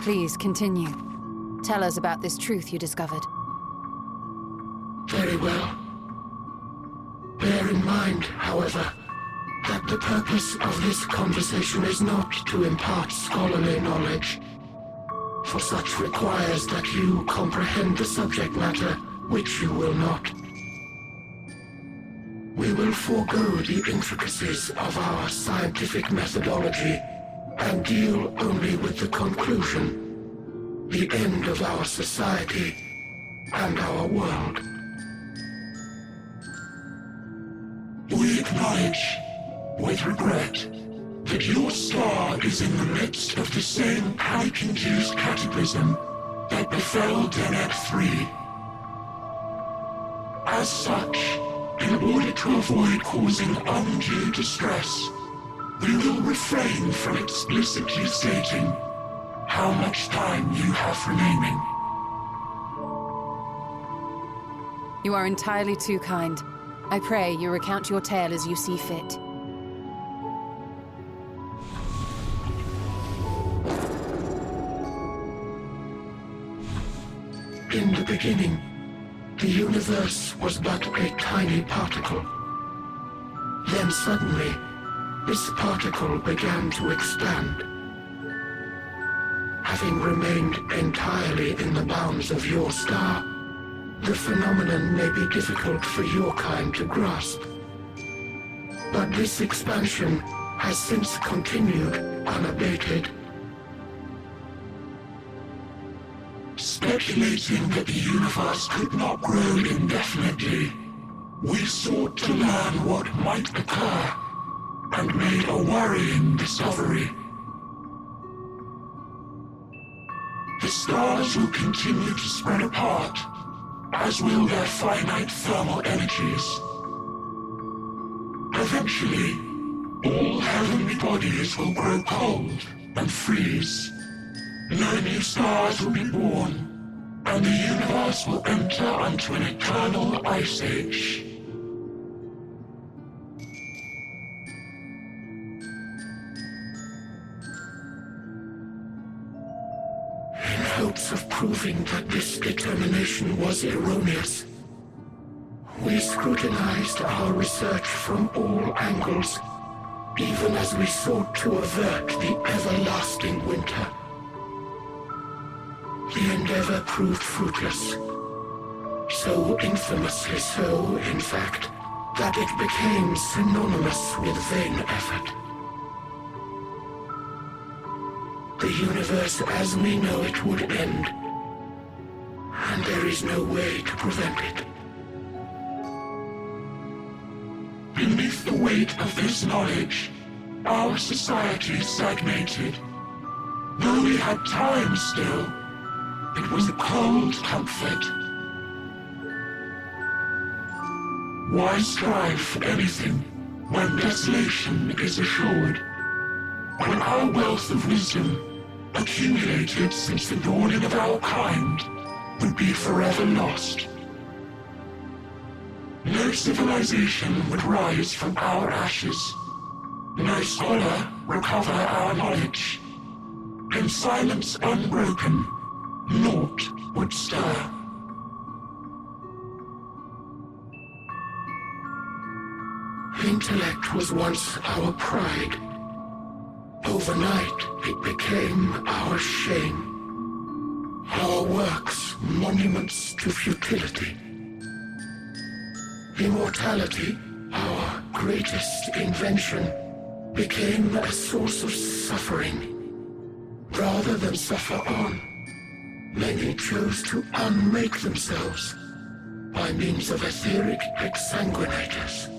Please, continue. Tell us about this truth you discovered. Very well. Bear in mind, however, that the purpose of this conversation is not to impart scholarly knowledge, for such requires that you comprehend the subject matter, which you will not. We will forego the intricacies of our scientific methodology and deal only with the conclusion, the end of our society and our world. We acknowledge, with regret, that your star is in the midst of the same panic-induced cataclysm that befell Deneb 3. As such, in order to avoid causing undue distress, we will refrain from explicitly stating how much time you have remaining. You are entirely too kind. I pray you recount your tale as you see fit. In the beginning, the universe was but a tiny particle. Then suddenly, this particle began to expand. Having remained entirely in the bounds of your star, the phenomenon may be difficult for your kind to grasp. But this expansion has since continued unabated. Speculating that the universe could not grow indefinitely, we sought to learn what might occur, and made a worrying discovery. The stars will continue to spread apart, as will their finite thermal energies. Eventually, all heavenly bodies will grow cold and freeze. No new stars will be born, and the universe will enter onto an eternal ice age. In hopes of proving that this determination was erroneous, we scrutinized our research from all angles, even as we sought to avert the everlasting winter. The endeavor proved fruitless. So infamously so, in fact, that it became synonymous with vain effort. The universe as we know it would end, and there is no way to prevent it. Beneath the weight of this knowledge, our society stagnated. Though we had time still, it was a cold comfort. Why strive for anything when desolation is assured? When our wealth of wisdom, accumulated since the dawning of our kind, would be forever lost. No civilization would rise from our ashes. No scholar recover our knowledge. In silence unbroken, naught would stir. Intellect was once our pride. Overnight, it became our shame. Our works, monuments to futility. Immortality, our greatest invention, became a source of suffering. Rather than suffer on, many chose to unmake themselves by means of etheric exsanguinators.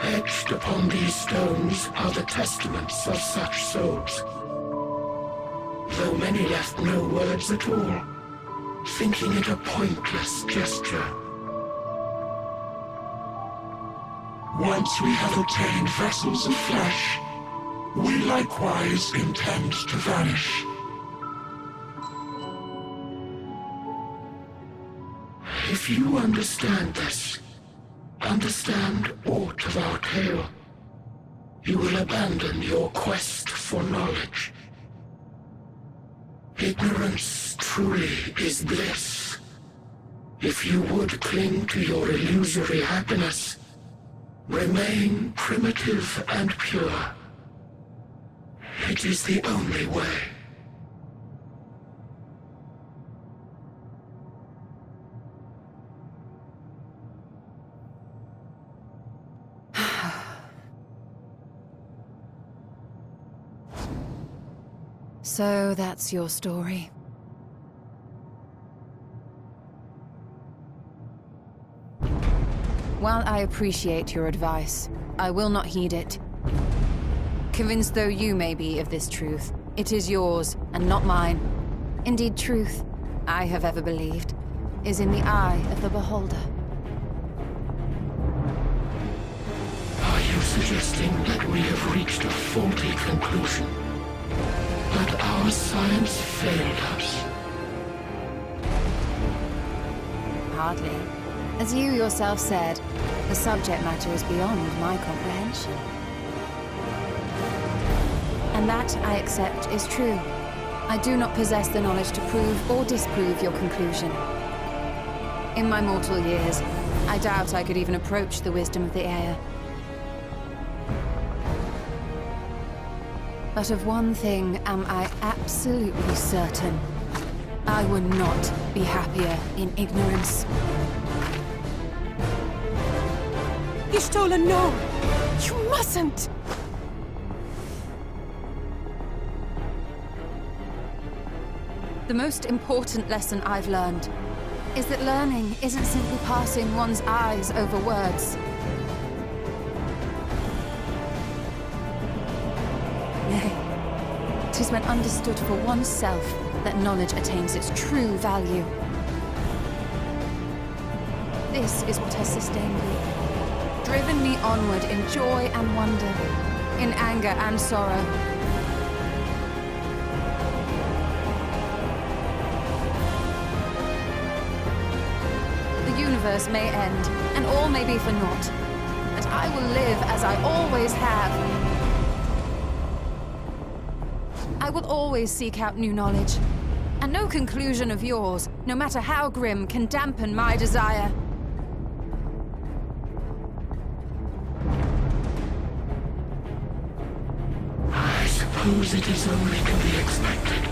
Etched upon these stones are the testaments of such souls, though many left no words at all, thinking it a pointless gesture. Once we have obtained vessels of flesh, we likewise intend to vanish. If you understand this, understand aught of our tale, you will abandon your quest for knowledge. Ignorance truly is bliss. If you would cling to your illusory happiness, remain primitive and pure. It is the only way. So that's your story. While I appreciate your advice, I will not heed it. Convinced though you may be of this truth, it is yours and not mine. Indeed, truth, I have ever believed, is in the eye of the beholder. Are you suggesting that we have reached a faulty conclusion? That our science failed us? Hardly. As you yourself said, the subject matter is beyond my comprehension. And that, I accept, is true. I do not possess the knowledge to prove or disprove your conclusion. In my mortal years, I doubt I could even approach the wisdom of the air. But of one thing am I absolutely certain. I would not be happier in ignorance. Y'shtola, no! You mustn't! The most important lesson I've learned is that learning isn't simply passing one's eyes over words. Nay, 'tis when understood for oneself that knowledge attains its true value. This is what has sustained me, driven me onward in joy and wonder, in anger and sorrow. The universe may end, and all may be for naught, but I will live as I always have. I will always seek out new knowledge, and no conclusion of yours, no matter how grim, can dampen my desire. I suppose it is only to be expected.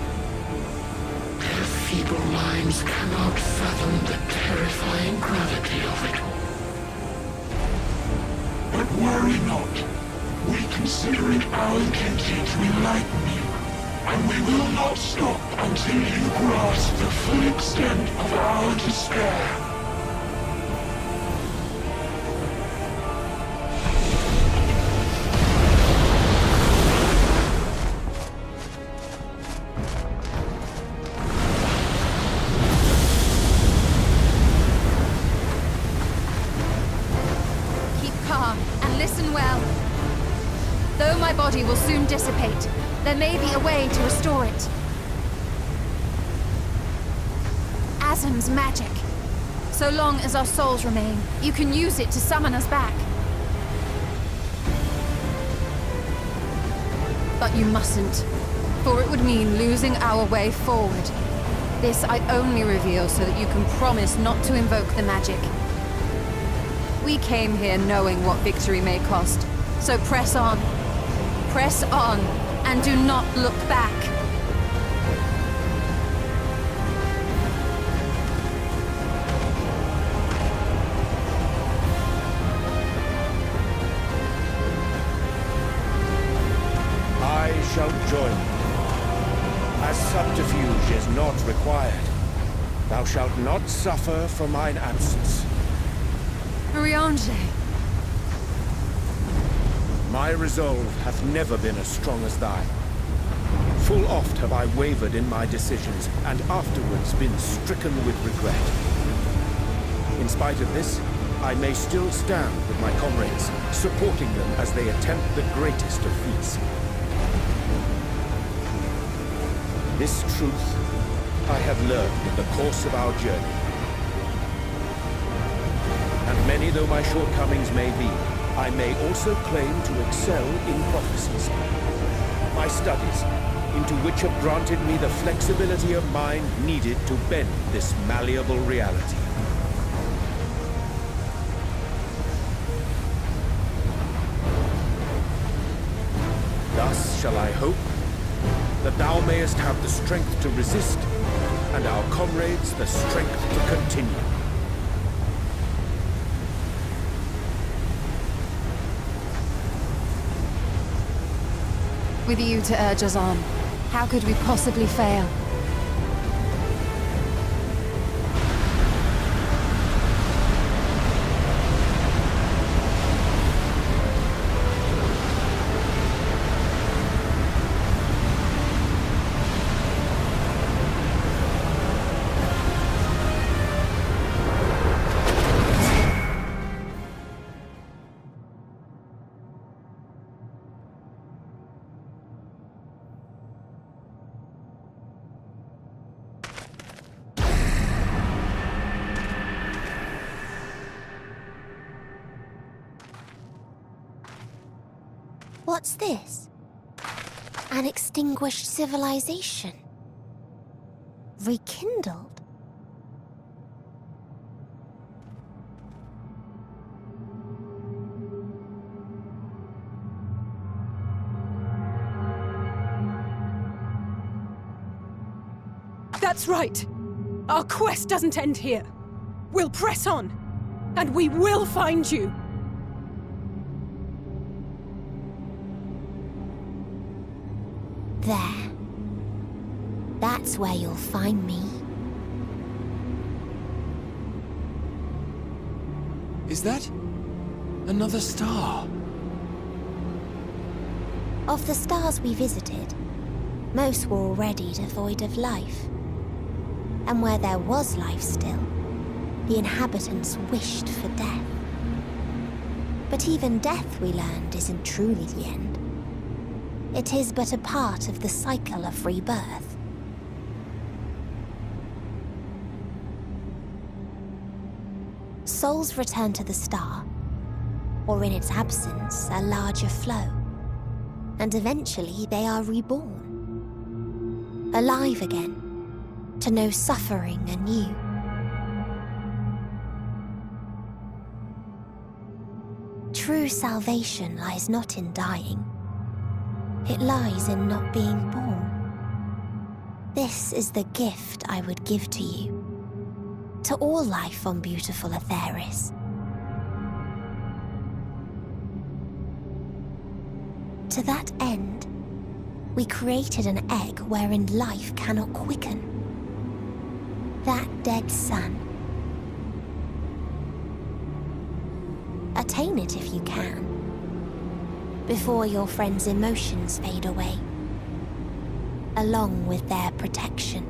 Their feeble minds cannot fathom the terrifying gravity of it. But worry not. We consider it our duty to enlighten you, and we will not stop until you grasp the full extent of our despair. Listen well. Though my body will soon dissipate, there may be a way to restore it. Asm's magic. So long as our souls remain, you can use it to summon us back. But you mustn't, for it would mean losing our way forward. This I only reveal so that you can promise not to invoke the magic. We came here knowing what victory may cost, so press on, and do not look back. I shall join you. As subterfuge is not required, thou shalt not suffer for mine absence. Riange. My resolve hath never been as strong as thine. Full oft have I wavered in my decisions, and afterwards been stricken with regret. In spite of this, I may still stand with my comrades, supporting them as they attempt the greatest of feats. This truth I have learned in the course of our journey. And many though my shortcomings may be, I may also claim to excel in prophecies. My studies, into which have granted me the flexibility of mind needed to bend this malleable reality. Thus shall I hope that thou mayest have the strength to resist, and our comrades the strength to continue. With you to urge us on, how could we possibly fail? What's this? An extinguished civilization. Rekindled. That's right. Our quest doesn't end here. We'll press on, and we will find you. There. That's where you'll find me. Is that another star? Of the stars we visited, most were already devoid of life. And where there was life still, the inhabitants wished for death. But even death, we learned, isn't truly the end. It is but a part of the cycle of rebirth. Souls return to the star, or in its absence, a larger flow. And eventually they are reborn. Alive again, to know suffering anew. True salvation lies not in dying. It lies in not being born. This is the gift I would give to you. To all life on beautiful Aetheris. To that end, we created an egg wherein life cannot quicken. That dead sun. Attain it if you can, before your friends' emotions fade away, along with their protection.